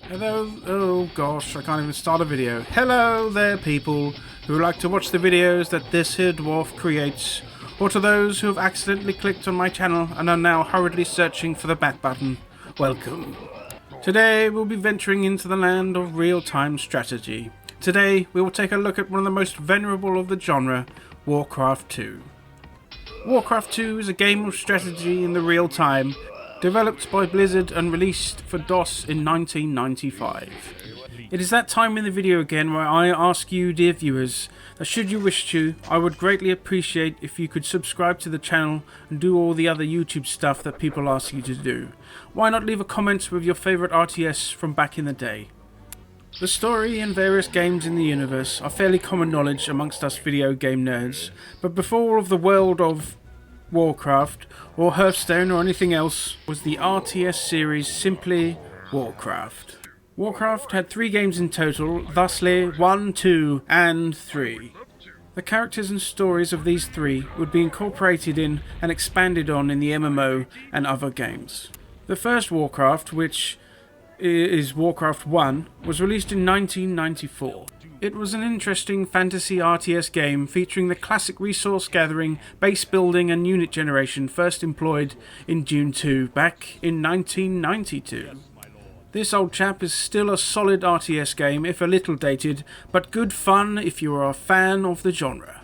Hello, oh gosh, I can't even start a video. Hello there, people who like to watch the videos that this here dwarf creates, or to those who have accidentally clicked on my channel and are now hurriedly searching for the back button. Welcome. Today we'll be venturing into the land of real-time strategy. Today we will take a look at one of the most venerable of the genre, Warcraft 2. Warcraft 2 is a game of strategy in the real time, developed by Blizzard and released for DOS in 1995. It is that time in the video again where I ask you, dear viewers, that should you wish to, I would greatly appreciate if you could subscribe to the channel and do all the other YouTube stuff that people ask you to do. Why not leave a comment with your favourite RTS from back in the day? The story and various games in the universe are fairly common knowledge amongst us video game nerds, but before all of the world of Warcraft or Hearthstone or anything else was the RTS series simply Warcraft. Warcraft had 3 games in total, thusly 1, 2 and 3. The characters and stories of these 3 would be incorporated in and expanded on in the MMO and other games. The first Warcraft, which is Warcraft 1, was released in 1994. It was an interesting fantasy RTS game featuring the classic resource gathering, base building and unit generation first employed in Dune 2 back in 1992. This old chap is still a solid RTS game, if a little dated, but good fun if you are a fan of the genre.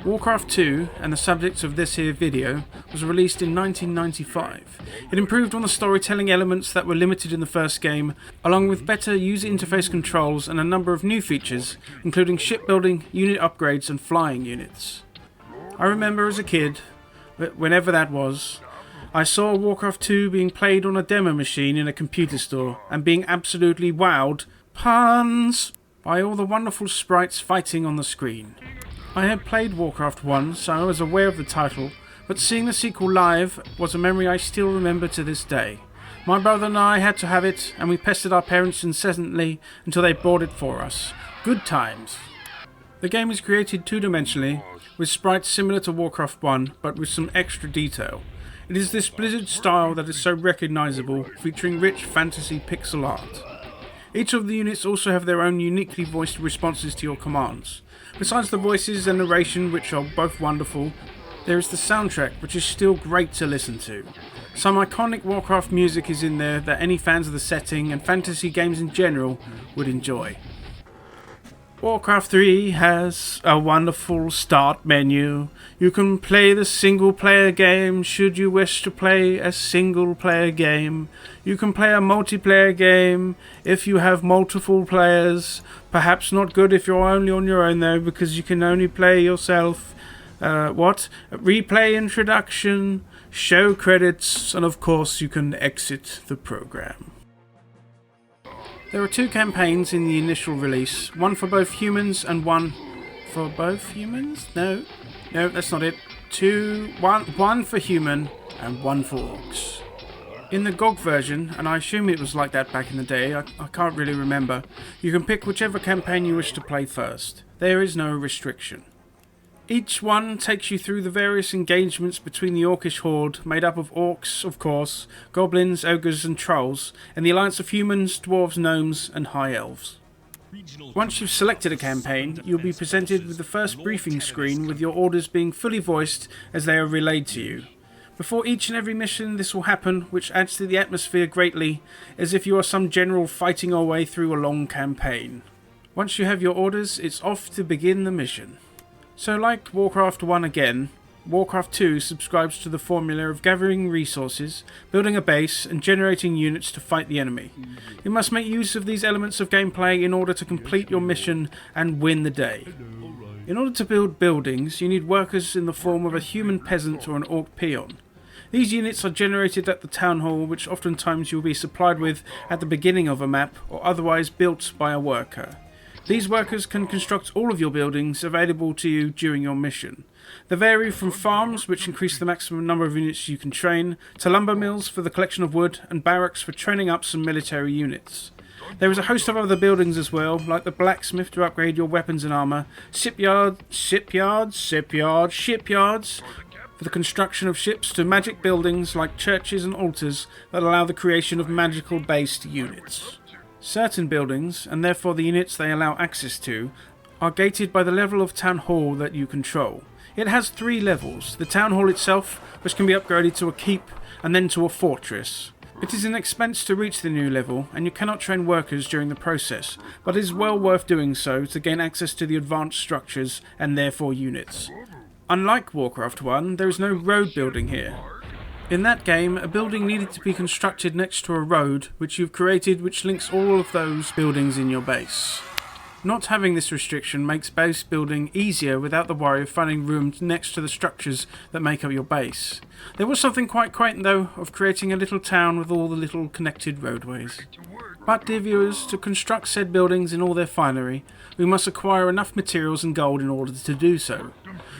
Warcraft 2, and the subject of this here video, was released in 1995. It improved on the storytelling elements that were limited in the first game, along with better user interface controls and a number of new features, including shipbuilding, unit upgrades and flying units. I remember as a kid, whenever that was, I saw Warcraft 2 being played on a demo machine in a computer store and being absolutely wowed, puns, by all the wonderful sprites fighting on the screen. I had played Warcraft 1, so I was aware of the title, but seeing the sequel live was a memory I still remember to this day. My brother and I had to have it, and we pestered our parents incessantly until they bought it for us. Good times. The game is created two-dimensionally, with sprites similar to Warcraft 1, but with some extra detail. It is this Blizzard style that is so recognisable, featuring rich fantasy pixel art. Each of the units also have their own uniquely voiced responses to your commands. Besides the voices and narration, which are both wonderful, there is the soundtrack, which is still great to listen to. Some iconic Warcraft music is in there that any fans of the setting and fantasy games in general would enjoy. Warcraft 3 has a wonderful start menu. You can play the single player game should you wish to play a single player game. You can play a multiplayer game if you have multiple players. Perhaps not good if you're only on your own though, because you can only play yourself. Replay introduction, show credits, and of course you can exit the program. There are 2 campaigns in the initial release, one for both humans and one for both humans? No, that's not it. One for human and one for orcs. In the GOG version, and I assume it was like that back in the day, I can't really remember, you can pick whichever campaign you wish to play first. There is no restriction. Each one takes you through the various engagements between the orcish horde, made up of orcs, of course, goblins, ogres and trolls, and the alliance of humans, dwarves, gnomes and high elves. Once you've selected a campaign, you'll be presented with the first briefing screen with your orders being fully voiced as they are relayed to you. Before each and every mission this will happen, which adds to the atmosphere greatly, as if you are some general fighting your way through a long campaign. Once you have your orders, it's off to begin the mission. So like Warcraft 1 again, Warcraft 2 subscribes to the formula of gathering resources, building a base and generating units to fight the enemy. You must make use of these elements of gameplay in order to complete your mission and win the day. In order to build buildings, you need workers in the form of a human peasant or an orc peon. These units are generated at the town hall, which oftentimes you'll be supplied with at the beginning of a map or otherwise built by a worker. These workers can construct all of your buildings available to you during your mission. They vary from farms, which increase the maximum number of units you can train, to lumber mills for the collection of wood, and barracks for training up some military units. There is a host of other buildings as well, like the blacksmith to upgrade your weapons and armour, shipyards for the construction of ships, to magic buildings like churches and altars that allow the creation of magical-based units. Certain buildings, and therefore the units they allow access to, are gated by the level of town hall that you control. It has 3 levels: the town hall itself, which can be upgraded to a keep and then to a fortress. It is an expense to reach the new level, and you cannot train workers during the process, but it is well worth doing so to gain access to the advanced structures and therefore units. Unlike Warcraft 1, there is no road building here. In that game, a building needed to be constructed next to a road which you've created, which links all of those buildings in your base. Not having this restriction makes base building easier without the worry of finding room next to the structures that make up your base. There was something quite quaint though of creating a little town with all the little connected roadways. But dear viewers, to construct said buildings in all their finery, we must acquire enough materials and gold in order to do so.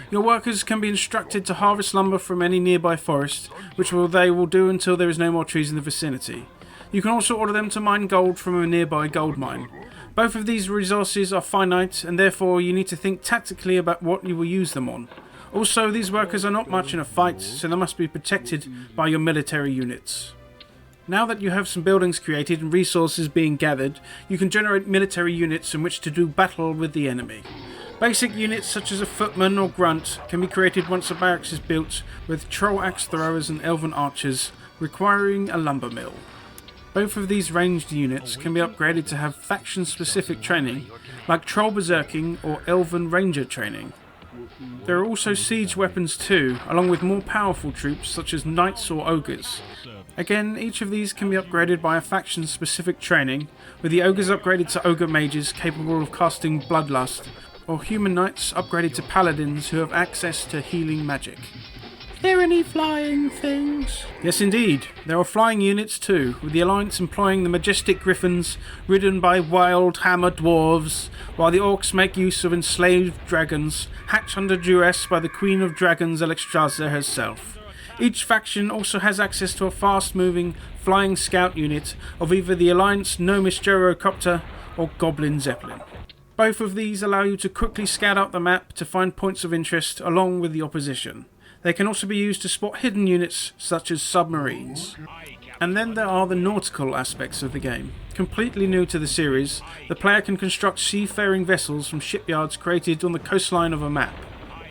Your workers can be instructed to harvest lumber from any nearby forest, which they will do until there is no more trees in the vicinity. You can also order them to mine gold from a nearby gold mine. Both of these resources are finite, and therefore you need to think tactically about what you will use them on. Also, these workers are not much in a fight, so they must be protected by your military units. Now that you have some buildings created and resources being gathered, you can generate military units in which to do battle with the enemy. Basic units such as a footman or grunt can be created once a barracks is built, with troll axe throwers and elven archers, requiring a lumber mill. Both of these ranged units can be upgraded to have faction-specific training, like Troll Berserking or Elven Ranger training. There are also siege weapons too, along with more powerful troops such as Knights or Ogres. Again, each of these can be upgraded by a faction-specific training, with the Ogres upgraded to Ogre Mages capable of casting Bloodlust, or Human Knights upgraded to Paladins who have access to healing magic. Are there any flying things? Yes indeed, there are flying units too, with the Alliance employing the majestic griffins ridden by wild hammer dwarves, while the orcs make use of enslaved dragons, hatched under duress by the Queen of Dragons Alexstrasza herself. Each faction also has access to a fast-moving, flying scout unit of either the Alliance Gnomish Gyrocopter or Goblin Zeppelin. Both of these allow you to quickly scout out the map to find points of interest along with the opposition. They can also be used to spot hidden units such as submarines. And then there are the nautical aspects of the game. Completely new to the series, the player can construct seafaring vessels from shipyards created on the coastline of a map.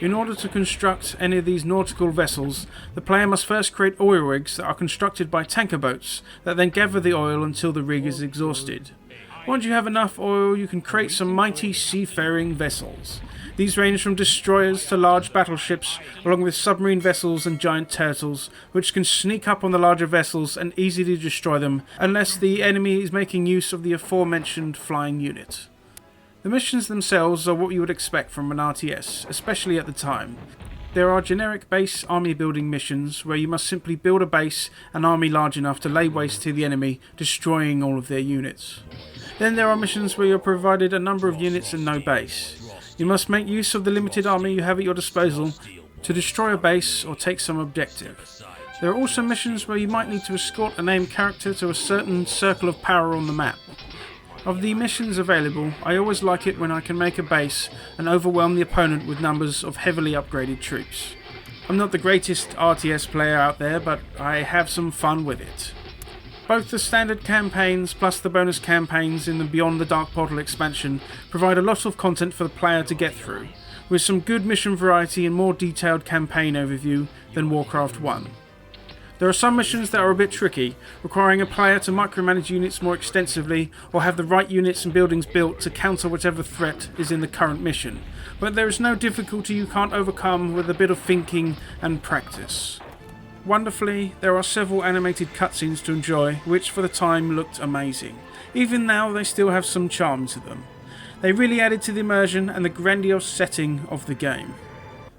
In order to construct any of these nautical vessels, the player must first create oil rigs that are constructed by tanker boats that then gather the oil until the rig is exhausted. Once you have enough oil, you can create some mighty seafaring vessels. These range from destroyers to large battleships, along with submarine vessels and giant turtles, which can sneak up on the larger vessels and easily destroy them, unless the enemy is making use of the aforementioned flying unit. The missions themselves are what you would expect from an RTS, especially at the time. There are generic base army building missions where you must simply build a base and army large enough to lay waste to the enemy, destroying all of their units. Then there are missions where you're provided a number of units and no base. You must make use of the limited army you have at your disposal to destroy a base or take some objective. There are also missions where you might need to escort a named character to a certain circle of power on the map. Of the missions available, I always like it when I can make a base and overwhelm the opponent with numbers of heavily upgraded troops. I'm not the greatest RTS player out there, but I have some fun with it. Both the standard campaigns plus the bonus campaigns in the Beyond the Dark Portal expansion provide a lot of content for the player to get through, with some good mission variety and more detailed campaign overview than Warcraft 1. There are some missions that are a bit tricky, requiring a player to micromanage units more extensively or have the right units and buildings built to counter whatever threat is in the current mission, but there is no difficulty you can't overcome with a bit of thinking and practice. Wonderfully, there are several animated cutscenes to enjoy, which for the time looked amazing. Even now they still have some charm to them. They really added to the immersion and the grandiose setting of the game.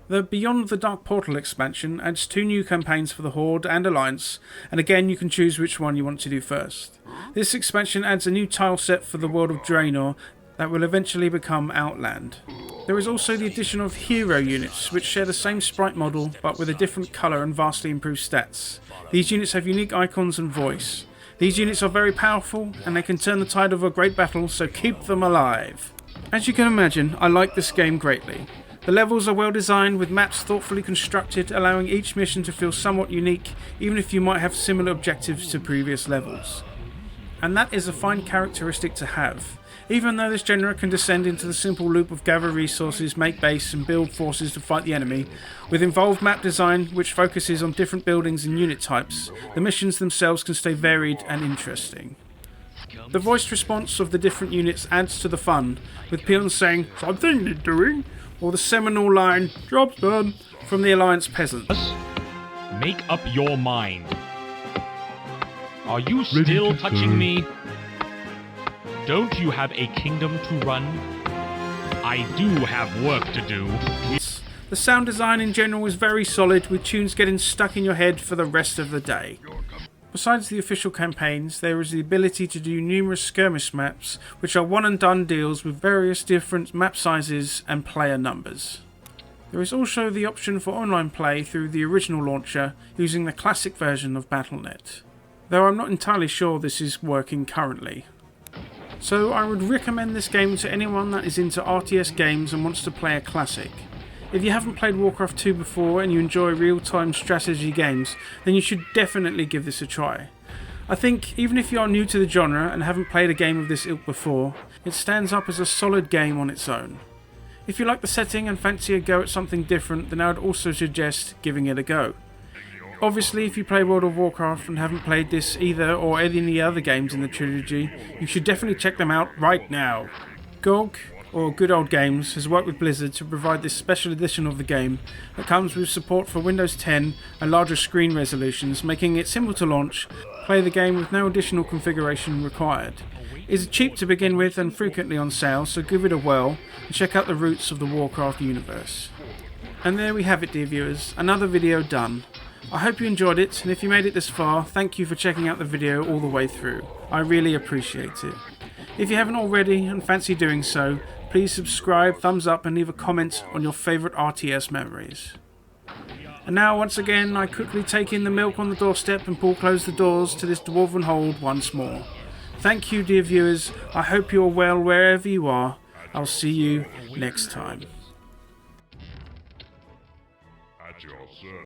The Beyond the Dark Portal expansion adds 2 new campaigns for the Horde and Alliance, and again you can choose which one you want to do first. This expansion adds a new tile set for the world of Draenor that will eventually become Outland. There is also the addition of hero units, which share the same sprite model but with a different colour and vastly improved stats. These units have unique icons and voice. These units are very powerful and they can turn the tide of a great battle, so keep them alive. As you can imagine, I like this game greatly. The levels are well designed with maps thoughtfully constructed, allowing each mission to feel somewhat unique even if you might have similar objectives to previous levels. and that is a fine characteristic to have. Even though this genre can descend into the simple loop of gather resources, make base and build forces to fight the enemy, with involved map design which focuses on different buildings and unit types, the missions themselves can stay varied and interesting. The voiced response of the different units adds to the fun, with peons saying, "Something need doing," or the seminal line, "Job's done," from the Alliance peasants. Make up your mind. Are you still touching me? Don't you have a kingdom to run? I do have work to do. The sound design in general is very solid, with tunes getting stuck in your head for the rest of the day. Besides the official campaigns, there is the ability to do numerous skirmish maps, which are one and done deals with various different map sizes and player numbers. There is also the option for online play through the original launcher using the classic version of Battle.net, though I'm not entirely sure this is working currently. So I would recommend this game to anyone that is into RTS games and wants to play a classic. If you haven't played Warcraft 2 before and you enjoy real-time strategy games, then you should definitely give this a try. I think even if you are new to the genre and haven't played a game of this ilk before, it stands up as a solid game on its own. If you like the setting and fancy a go at something different, then I would also suggest giving it a go. Obviously, if you play World of Warcraft and haven't played this either or any other games in the trilogy, you should definitely check them out right now. GOG, or Good Old Games, has worked with Blizzard to provide this special edition of the game that comes with support for Windows 10 and larger screen resolutions, making it simple to launch, play the game with no additional configuration required. It is cheap to begin with and frequently on sale, so give it a whirl and check out the roots of the Warcraft universe. And there we have it, dear viewers, another video done. I hope you enjoyed it, and if you made it this far, thank you for checking out the video all the way through. I really appreciate it. If you haven't already and fancy doing so, please subscribe, thumbs up and leave a comment on your favourite RTS memories. And now once again I quickly take in the milk on the doorstep and pull close the doors to this dwarven hold once more. Thank you, dear viewers, I hope you're well wherever you are. I'll see you next time.